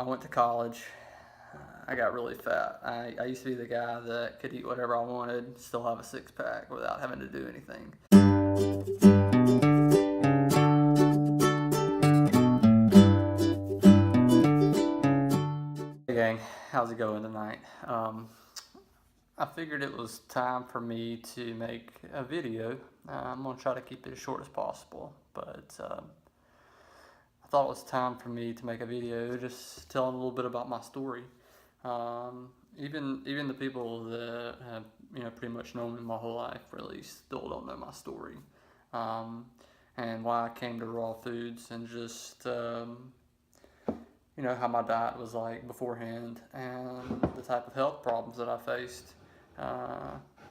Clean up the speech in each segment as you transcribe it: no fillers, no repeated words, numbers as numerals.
I went to college. I got really fat. I used to be the guy that could eat whatever I wanted, still have a six pack without having to do anything. Hey gang, how's it going tonight? I figured it was time for me to make a video. I'm going to try to keep it as short as possible, but I thought it was time for me to make a video just telling a little bit about my story. Even the people that have pretty much known me my whole life really still don't know my story, and why I came to raw foods, and just how my diet was like beforehand, and the type of health problems that I faced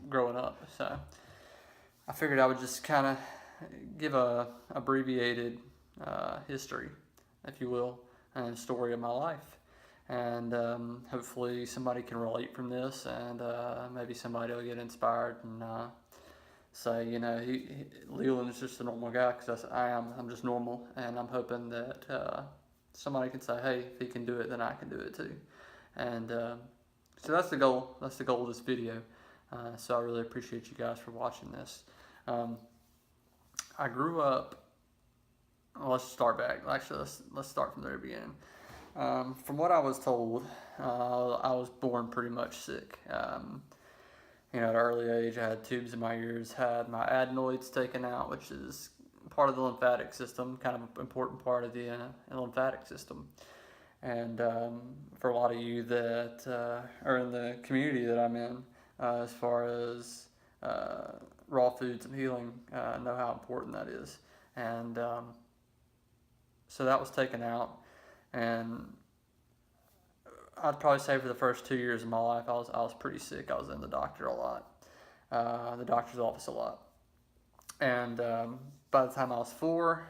growing up. So I figured I would just kind of give a abbreviated history, if you will, and story of my life. And hopefully somebody can relate from this, and maybe somebody will get inspired and say, Leland is just a normal guy, because I'm just normal, and I'm hoping that somebody can say, hey, if he can do it, then I can do it too. And so that's the goal. That's the goal of this video. So I really appreciate you guys for watching this. I grew up. Well, let's start back. Actually, let's start from the very beginning. From what I was told, I was born pretty much sick. At an early age, I had tubes in my ears, had my adenoids taken out, which is part of the lymphatic system, kind of an important part of the lymphatic system. And for a lot of you that are in the community that I'm in, as far as raw foods and healing, know how important that is. And so that was taken out, and I'd probably say for the first 2 years of my life, I was pretty sick. I was in the doctor a lot, the doctor's office a lot. And by the time I was 4,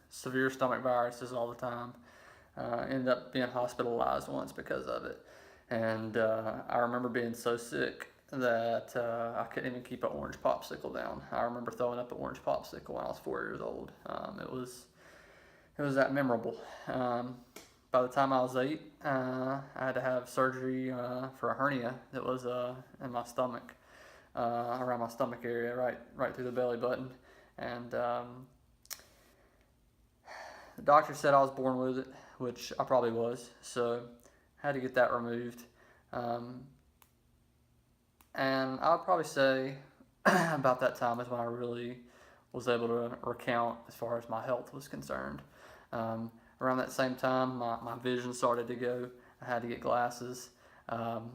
severe stomach viruses all the time. Ended up being hospitalized once because of it. And I remember being so sick that I couldn't even keep an orange popsicle down. I remember throwing up an orange popsicle when I was 4 years old. It was that memorable. By the time I was 8, I had to have surgery for a hernia that was in my stomach, around my stomach area, right through the belly button. And the doctor said I was born with it, which I probably was, so I had to get that removed. And I would probably say about that time is when I really was able to recount as far as my health was concerned. Around that same time, my vision started to go. I had to get glasses. And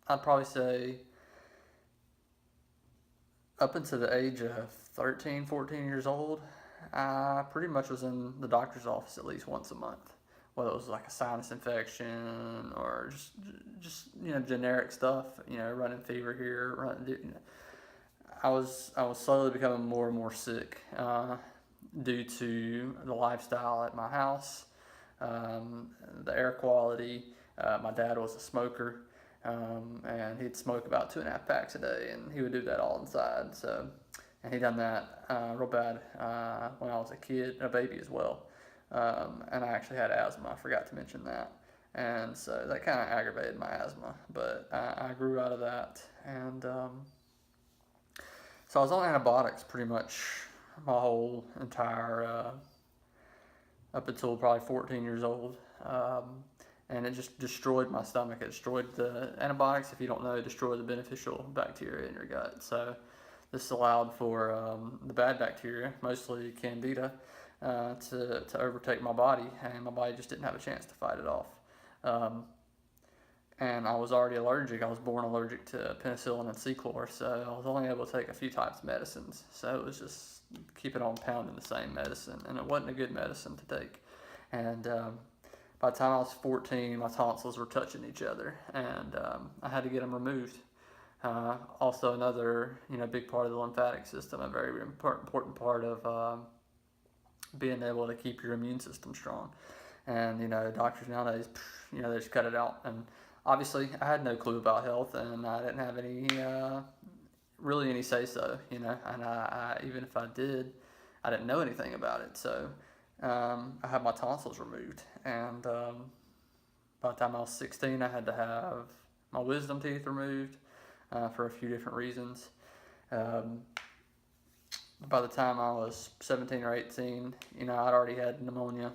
I'd probably say up until the age of 13, 14 years old, I pretty much was in the doctor's office at least once a month, whether it was like a sinus infection or just generic stuff, running fever here, I was slowly becoming more and more sick due to the lifestyle at my house, the air quality. My dad was a smoker, and he'd smoke about 2.5 packs a day, and he would do that all inside. And he done that real bad when I was a kid, a baby as well. And I actually had asthma. I forgot to mention that. And so that kind of aggravated my asthma. But I grew out of that. And so I was on antibiotics pretty much my whole entire, up until probably 14 years old. And it just destroyed my stomach. It destroyed the antibiotics, if you don't know, destroy the beneficial bacteria in your gut. So this allowed for the bad bacteria, mostly Candida, to overtake my body, and my body just didn't have a chance to fight it off. And I was already allergic. I was born allergic to penicillin and C-chlor, so I was only able to take a few types of medicines. So it was just keeping on pounding the same medicine, and it wasn't a good medicine to take. And by the time I was 14, my tonsils were touching each other, and I had to get them removed. Also another big part of the lymphatic system, a very important part of being able to keep your immune system strong. And doctors nowadays, they just cut it out. And obviously I had no clue about health, and I didn't have any really any say so, and I even if I did, I didn't know anything about it. So I had my tonsils removed, and by the time I was 16, I had to have my wisdom teeth removed for a few different reasons. By the time I was 17 or 18, I'd already had pneumonia.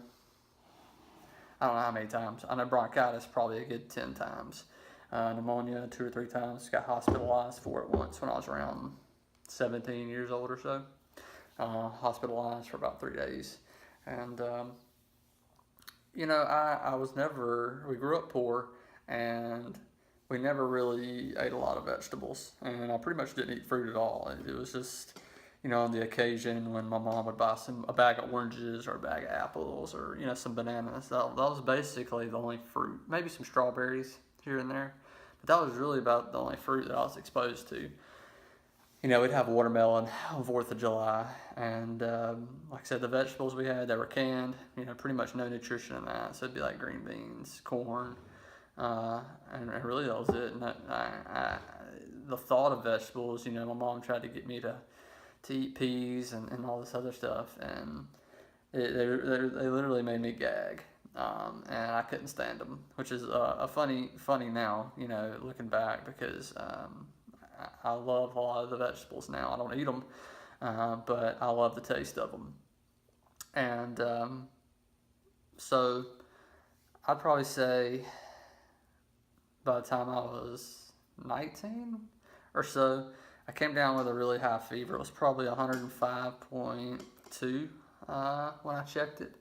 I don't know how many times. I know bronchitis probably a good 10 times. Pneumonia 2 or 3 times. Got hospitalized for it once when I was around 17 years old or so. Hospitalized for about 3 days. And, I was never, we grew up poor, and we never really ate a lot of vegetables. And I pretty much didn't eat fruit at all. It was just, on the occasion when my mom would buy a bag of oranges or a bag of apples or, some bananas. That was basically the only fruit. Maybe some strawberries here and there. But that was really about the only fruit that I was exposed to. We'd have watermelon on 4th of July. And like I said, the vegetables we had, they were canned. Pretty much no nutrition in that. So it'd be like green beans, corn. And really that was it. And the thought of vegetables, my mom tried to get me to eat peas and all this other stuff, and they literally made me gag, and I couldn't stand them, which is a funny now, looking back, because I love a lot of the vegetables now. I don't eat them, but I love the taste of them, and so I'd probably say by the time I was 19 or so, I came down with a really high fever. It was probably 105.2 when I checked it.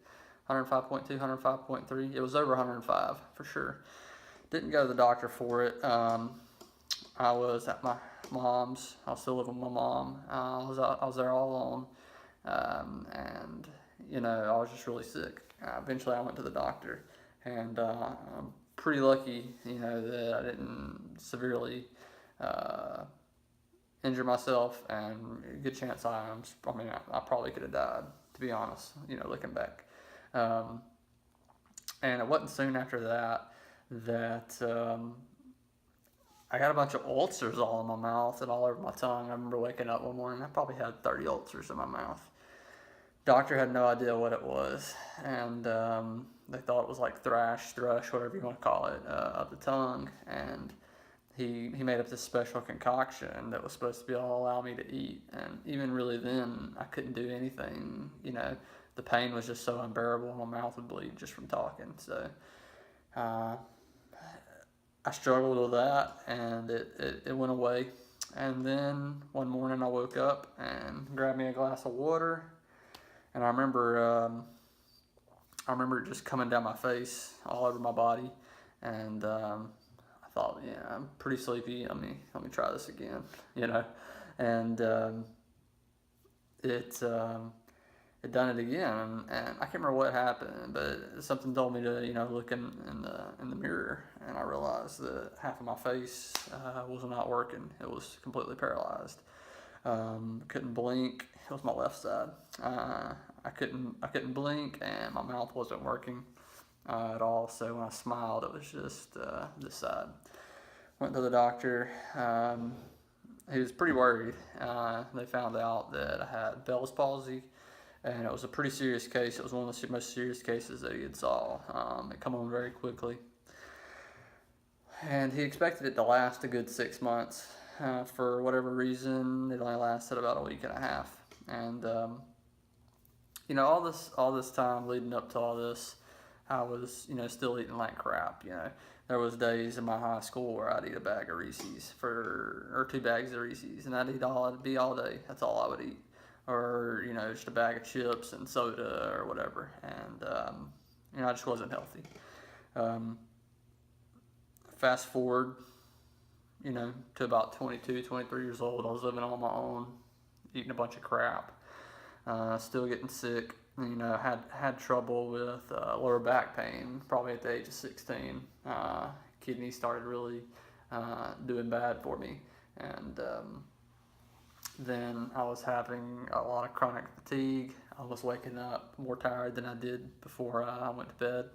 105.2, 105.3. It was over 105 for sure. Didn't go to the doctor for it. I was at my mom's. I was still living with my mom. I was there all alone, and I was just really sick. Eventually, I went to the doctor, and I'm pretty lucky, that I didn't severely injure myself, and a good chance I probably could have died, to be honest, looking back. And it wasn't soon after that I got a bunch of ulcers all in my mouth and all over my tongue. I remember waking up one morning, I probably had 30 ulcers in my mouth. Doctor had no idea what it was, and they thought it was like thrush, whatever you want to call it, of the tongue, and he made up this special concoction that was supposed to be all allow me to eat, and even really then, I couldn't do anything. The pain was just so unbearable. My mouth would bleed just from talking. So I struggled with that, and it went away. And then one morning I woke up and grabbed me a glass of water, and I remember it just coming down my face, all over my body, and I thought, yeah, I'm pretty sleepy. Let me try this again, and it done it again, and I can't remember what happened, but something told me to look in the mirror, and I realized that half of my face was not working. It was completely paralyzed. Couldn't blink. It was my left side. I couldn't blink, and my mouth wasn't working at all. So when I smiled, it was just this side. Went to the doctor. He was pretty worried. They found out that I had Bell's palsy, and it was a pretty serious case. It was one of the most serious cases that he had saw. It come on very quickly, and he expected it to last a good 6 months. For whatever reason, it only lasted about a week and a half. And all this time leading up to all this, I was still eating like crap. There was days in my high school where I'd eat a bag of Reese's or 2 bags of Reese's, and it'd be all day. That's all I would eat, or just a bag of chips and soda or whatever. And I just wasn't healthy. Fast forward, to about 22, 23 years old, I was living on my own, eating a bunch of crap, still getting sick. Had trouble with lower back pain, probably at the age of 16. Kidneys started really doing bad for me, and then I was having a lot of chronic fatigue. I was waking up more tired than I did before I went to bed.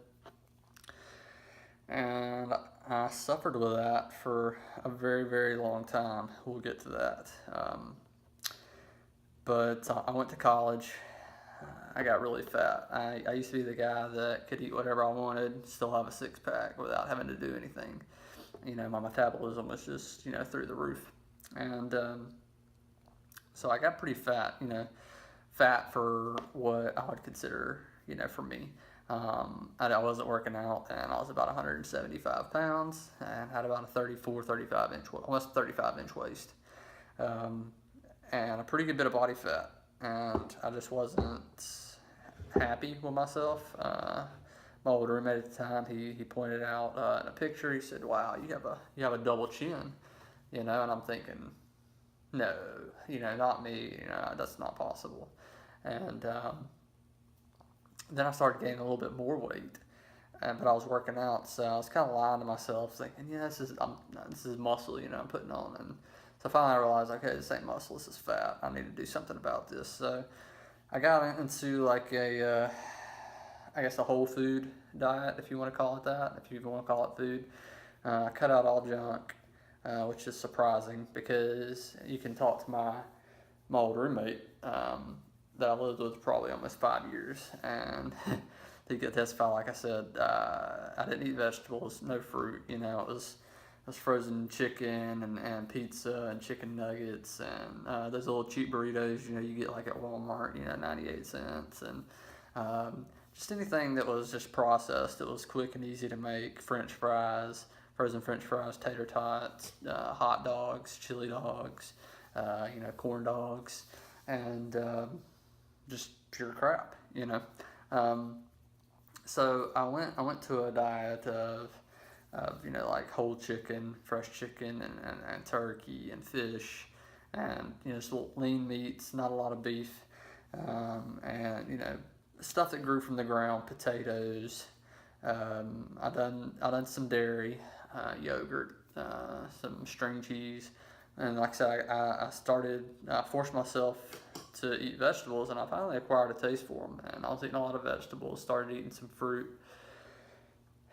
And I suffered with that for a very, very long time. We'll get to that. But I went to college I got really fat. I used to be the guy that could eat whatever I wanted, still have a six pack without having to do anything. My metabolism was just, through the roof. And so I got pretty fat, fat for what I would consider, for me. I wasn't working out, and I was about 175 pounds and had about a 34, 35 inch, almost 35 inch waist, and a pretty good bit of body fat. And I just wasn't happy with myself. My old roommate at the time, he pointed out in a picture. He said, "Wow, you have a double chin," and I'm thinking, no, not me. That's not possible. And then I started gaining a little bit more weight, but I was working out, so I was kind of lying to myself, thinking, yeah, this is muscle, I'm putting on. And so finally I realized, okay, this ain't muscle, this is fat. I need to do something about this. So I got into like a whole food diet, if you want to call it that, if you even want to call it food. I cut out all junk, which is surprising because you can talk to my old roommate that I lived with probably almost 5 years, and he could testify. Like I said, I didn't eat vegetables, no fruit. It was frozen chicken and pizza and chicken nuggets and those little cheap burritos you get like at Walmart, 98 cents, and just anything that was just processed. It was quick and easy to make. French fries, frozen French fries, tater tots, hot dogs, chili dogs, corn dogs, and just pure crap. So I went to a diet of like whole chicken, fresh chicken, and turkey and fish, and just lean meats, not a lot of beef, and stuff that grew from the ground, potatoes. I done some dairy, yogurt, some string cheese, and like I said, I forced myself to eat vegetables, and I finally acquired a taste for them. And I was eating a lot of vegetables, started eating some fruit.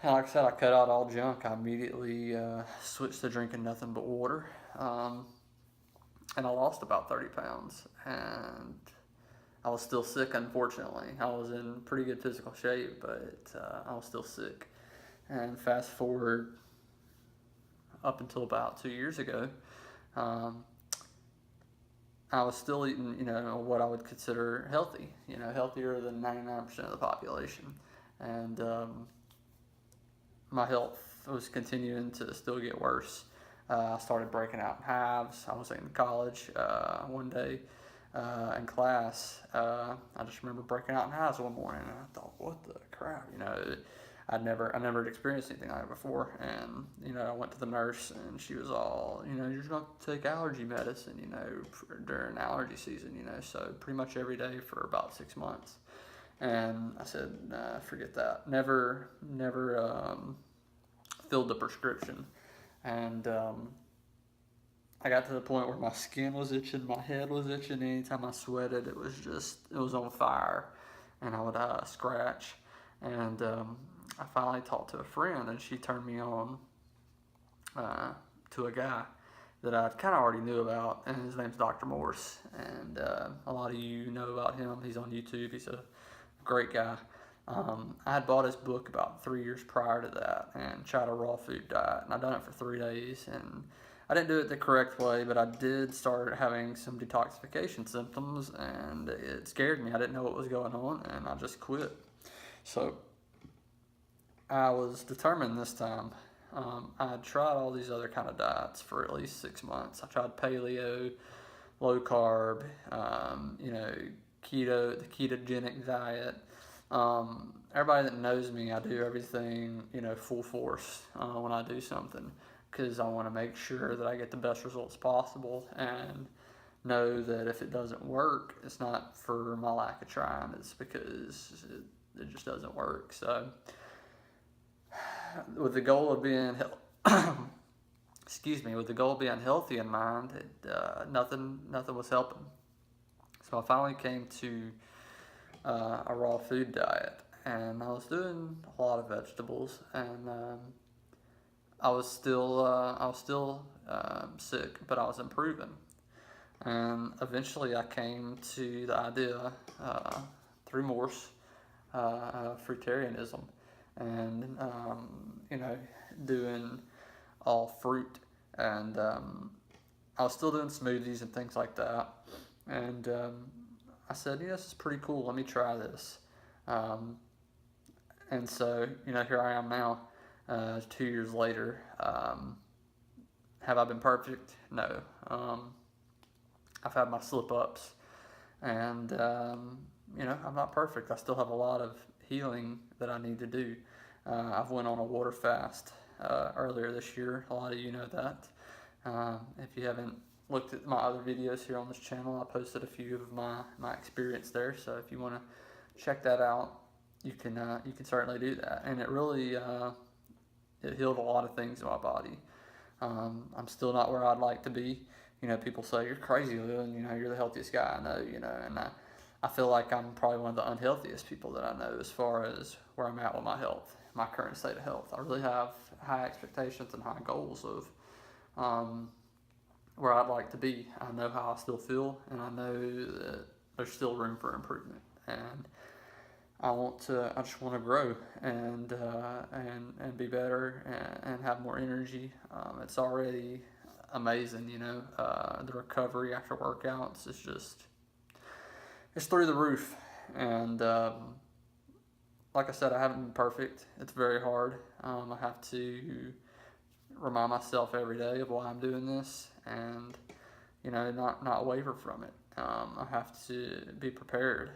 And like I said, I cut out all junk. I immediately switched to drinking nothing but water, and I lost about 30 pounds. And I was still sick, unfortunately. I was in pretty good physical shape, but I was still sick. And fast forward up until about 2 years ago, I was still eating, what I would consider healthy, healthier than 99% of the population. And my health was continuing to still get worse. I started breaking out in hives. I was in college one day in class. I just remember breaking out in hives one morning, and I thought, what the crap, I never experienced anything like that before. And I went to the nurse, and she was all, you're just going to take allergy medicine, during allergy season, so pretty much every day for about 6 months. And I said, nah, forget that. Never filled the prescription. And I got to the point where my skin was itching, my head was itching. Anytime I sweated, it was on fire, and I would scratch. And I finally talked to a friend, and she turned me on to a guy that I kind of already knew about, and his name's Dr. Morse. And a lot of you know about him. He's on YouTube. He's a great guy. I had bought his book about 3 years prior to that and tried a raw food diet, and I'd done it for 3 days, and I didn't do it the correct way, but I did start having some detoxification symptoms, and it scared me. I didn't know what was going on, and I just quit. So I was determined this time. I had tried all these other kind of diets for at least 6 months. I tried paleo, low carb, keto, the ketogenic diet. Everybody that knows me, I do everything, full force when I do something, because I want to make sure that I get the best results possible, and know that if it doesn't work, it's not for my lack of trying, it's because it just doesn't work. So with the goal of being with the goal of being healthy in mind, nothing was helping. So I finally came to a raw food diet, and I was doing a lot of vegetables, and I was still sick, but I was improving. And eventually I came to the idea remorse, fruitarianism, and doing all fruit, and I was still doing smoothies and things like that, and I said, this is pretty cool, let me try this. And so, here I am now, 2 years later. Have I been perfect? No. I've had my slip-ups, and I'm not perfect. I still have a lot of healing that I need to do. I've went on a water fast earlier this year. A lot of you know that. If you haven't looked at my other videos here on this channel, I posted a few of my experience there. So if you want to check that out, you can certainly do that. And it really it healed a lot of things in my body. I'm still not where I'd like to be. People say, you're crazy, Leland, you're the healthiest guy I know, and I feel like I'm probably one of the unhealthiest people that I know as far as where I'm at with my health, my current state of health. I really have high expectations and high goals of where I'd like to be. I know how I still feel, and I know that there's still room for improvement, and I just want to grow and be better and have more energy. It's already amazing, the recovery after workouts is it's through the roof. And like I said, I haven't been perfect. It's very hard. I have to remind myself every day of why I'm doing this, and not waver from it. I have to be prepared.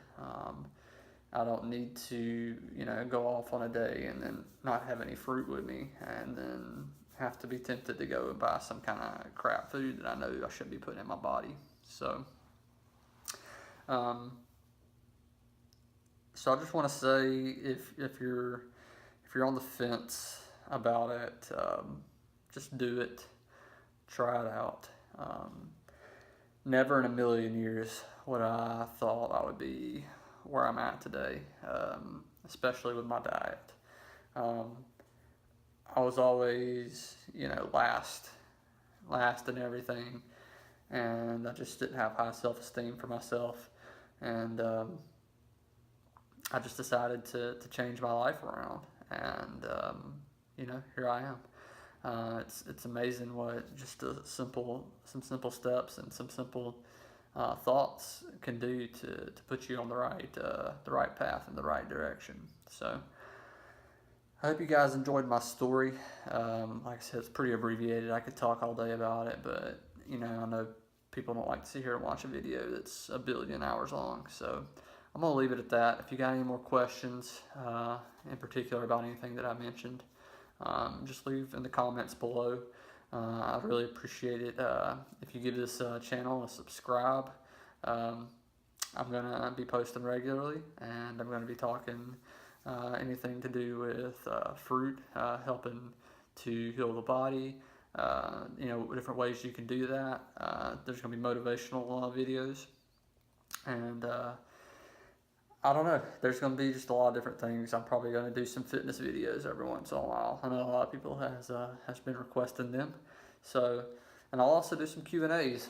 I don't need to, go off on a day and then not have any fruit with me, and then have to be tempted to go and buy some kind of crap food that I know I shouldn't be putting in my body. So I just want to say, if you're on the fence about it, just do it, try it out. Never in a million years would I thought I would be where I'm at today, especially with my diet. I was always, last in everything, and I just didn't have high self-esteem for myself, and I just decided to change my life around, and here I am. It's amazing what just some simple steps and some simple thoughts can do to put you on the right path in the right direction. So I hope you guys enjoyed my story. Like I said, it's pretty abbreviated. I could talk all day about it, but I know people don't like to sit here and watch a video that's 1 billion hours long. So I'm gonna leave it at that. If you got any more questions, in particular about anything that I mentioned, just leave in the comments below. I'd really appreciate it if you give this channel a subscribe. I'm gonna be posting regularly, and I'm gonna be talking anything to do with fruit, helping to heal the body, different ways you can do that. There's going to be motivational videos, and I don't know, there's going to be just a lot of different things. I'm probably going to do some fitness videos every once in a while. I know a lot of people has been requesting them, so, and I'll also do some Q&As.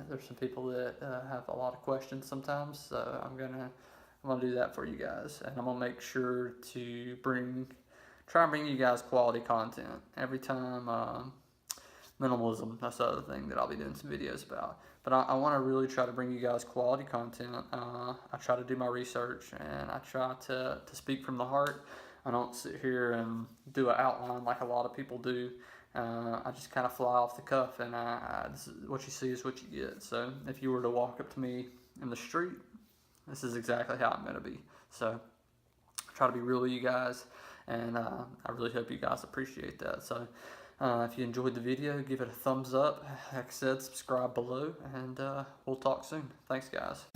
There's some people that have a lot of questions sometimes, so I'm gonna do that for you guys, and I'm gonna make sure to try and bring you guys quality content every time. Minimalism, that's the other thing that I'll be doing some videos about. But I want to really try to bring you guys quality content. I try to do my research, and I try to speak from the heart. I don't sit here and do an outline like a lot of people do. I just kind of fly off the cuff, and what you see is what you get. So if you were to walk up to me in the street, this is exactly how I'm going to be. So I try to be real with you guys, and I really hope you guys appreciate that. So if you enjoyed the video, give it a thumbs up. Like I said, subscribe below, and we'll talk soon. Thanks, guys.